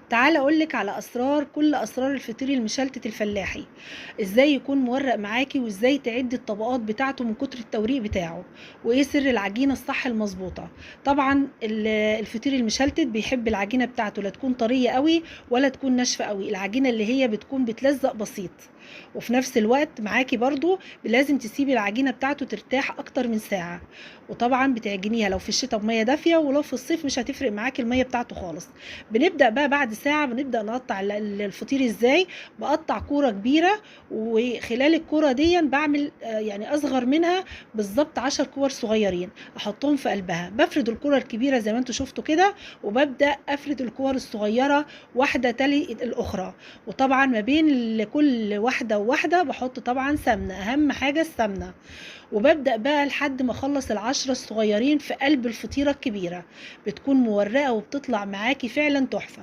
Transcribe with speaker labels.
Speaker 1: تعالى اقولك على كل اسرار الفطير المشلتت الفلاحي. ازاي يكون مورق معاكي، وازاي تعدي الطبقات بتاعته من كتر التوريق بتاعه، وايه سر العجينه الصح المظبوطه. طبعا الفطير المشلتت بيحب العجينه بتاعته لا تكون طريه قوي ولا تكون ناشفه قوي، العجينه اللي هي بتكون بتلزق بسيط. وفي نفس الوقت معاكي برضو لازم تسيبي العجينه بتاعته ترتاح اكتر من ساعه. وطبعا بتعجنيها لو في الشتاء بميه دافيه، ولو في الصيف مش هتفرق معاكي الميه بتاعته خالص. بنبدأ بقى بعد ساعة بنبدأ نقطع الفطير ازاي. بقطع كورة كبيرة، وخلال الكورة دي بعمل يعني اصغر منها بالظبط 10 كور صغيرين، احطهم في قلبها. بفرد الكورة الكبيرة زي ما انتوا شفتوا كده، وببدأ افرد الكور الصغيرة واحدة تلي الاخرى. وطبعا ما بين كل واحدة وواحدة بحط طبعا سمنة، اهم حاجة السمنة. وببدأ بقى لحد ما اخلص العشرة الصغيرين في قلب الفطيرة الكبيرة. بتكون مورقة وبتطلع معاكي فعلا تحفة.